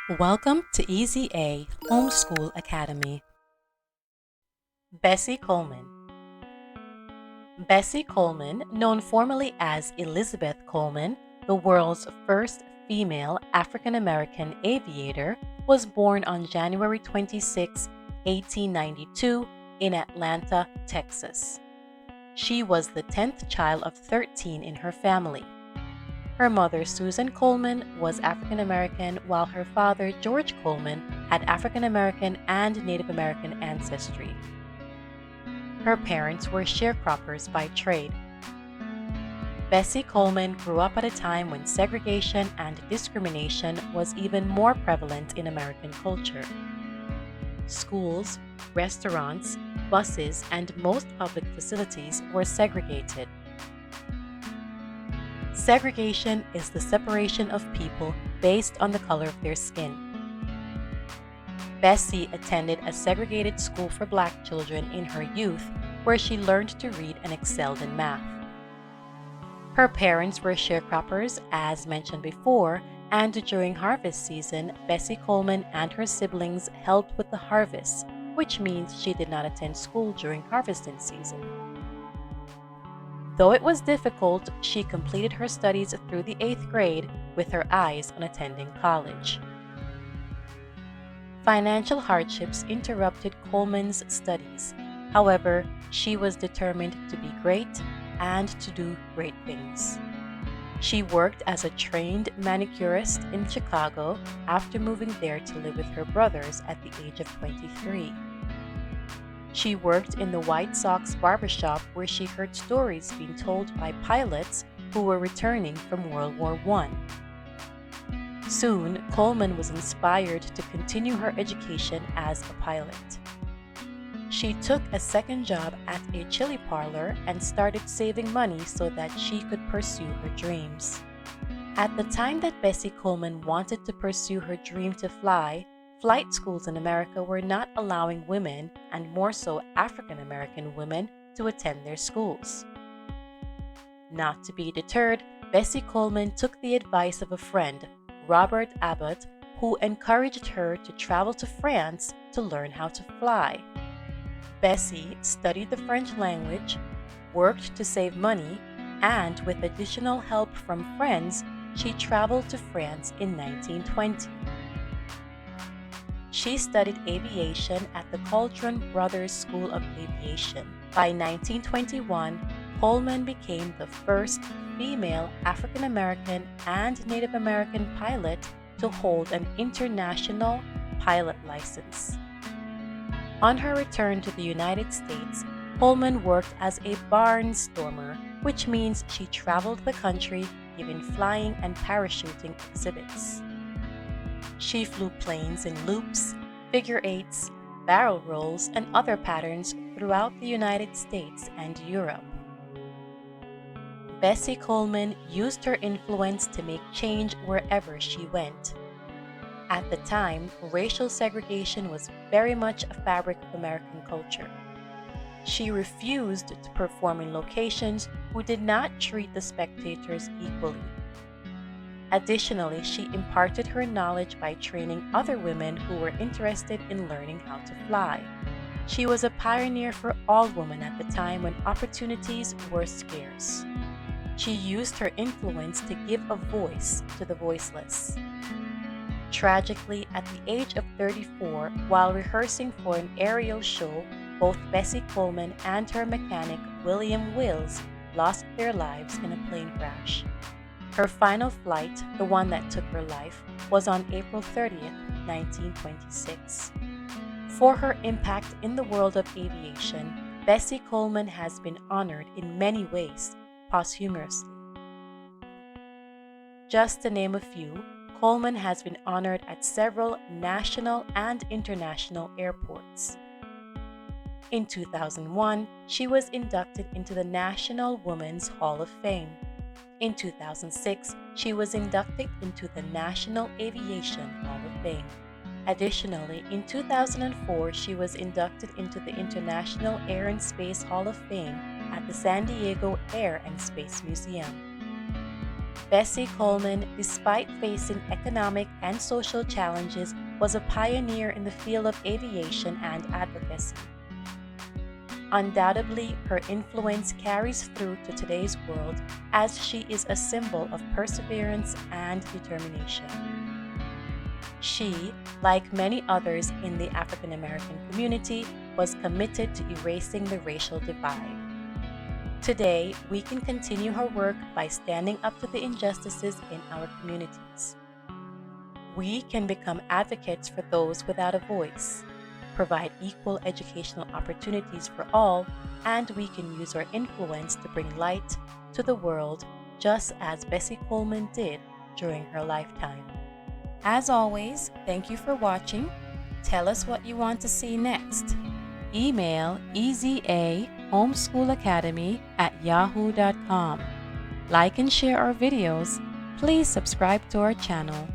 Welcome to EZA Homeschool Academy. Bessie Coleman. Bessie Coleman, known formally as Elizabeth Coleman, the world's first female African-American aviator, was born on January 26, 1892 in Atlanta, Texas. She was the 10th child of 13 in her family. Her mother, Susan Coleman, was African American, while her father, George Coleman, had African American and Native American ancestry. Her parents were sharecroppers by trade. Bessie Coleman grew up at a time when segregation and discrimination was even more prevalent in American culture. Schools, restaurants, buses, and most public facilities were segregated. Segregation is the separation of people based on the color of their skin. Bessie attended a segregated school for Black children in her youth, where she learned to read and excelled in math. Her parents were sharecroppers, as mentioned before, and during harvest season, Bessie Coleman and her siblings helped with the harvest, which means she did not attend school during harvesting season. Though it was difficult, she completed her studies through the 8th grade with her eyes on attending college. Financial hardships interrupted Coleman's studies. However, she was determined to be great and to do great things. She worked as a trained manicurist in Chicago after moving there to live with her brothers at the age of 23. She worked in the White Sox barbershop where she heard stories being told by pilots who were returning from World War I. Soon, Coleman was inspired to continue her education as a pilot. She took a second job at a chili parlor and started saving money so that she could pursue her dreams. At the time that Bessie Coleman wanted to pursue her dream to fly, flight schools in America were not allowing women, and more so African American women, to attend their schools. Not to be deterred, Bessie Coleman took the advice of a friend, Robert Abbott, who encouraged her to travel to France to learn how to fly. Bessie studied the French language, worked to save money, and with additional help from friends, she traveled to France in 1920. She studied aviation at the Coultron Brothers School of Aviation. By 1921, Coleman became the first female African American and Native American pilot to hold an international pilot license. On her return to the United States, Coleman worked as a barnstormer, which means she traveled the country giving flying and parachuting exhibits. She flew planes in loops, figure eights, barrel rolls, and other patterns throughout the United States and Europe. Bessie Coleman used her influence to make change wherever she went. At the time, racial segregation was very much a fabric of American culture. She refused to perform in locations who did not treat the spectators equally. Additionally, she imparted her knowledge by training other women who were interested in learning how to fly. She was a pioneer for all women at the time when opportunities were scarce. She used her influence to give a voice to the voiceless. Tragically, at the age of 34, while rehearsing for an aerial show, both Bessie Coleman and her mechanic, William Wills, lost their lives in a plane crash. Her final flight, the one that took her life, was on April 30th, 1926. For her impact in the world of aviation, Bessie Coleman has been honored in many ways, posthumously. Just to name a few, Coleman has been honored at several national and international airports. In 2001, she was inducted into the National Women's Hall of Fame. In 2006, she was inducted into the National Aviation Hall of Fame. Additionally, in 2004, she was inducted into the International Air and Space Hall of Fame at the San Diego Air and Space Museum. Bessie Coleman, despite facing economic and social challenges, was a pioneer in the field of aviation and advocacy. Undoubtedly, her influence carries through to today's world as she is a symbol of perseverance and determination. She, like many others in the African American community, was committed to erasing the racial divide. Today, we can continue her work by standing up to the injustices in our communities. We can become advocates for those without a voice, provide equal educational opportunities for all, and we can use our influence to bring light to the world, just as Bessie Coleman did during her lifetime. As always, thank you for watching. Tell us what you want to see next. Email ezahomeschoolacademy@yahoo.com. Like and share our videos. Please subscribe to our channel.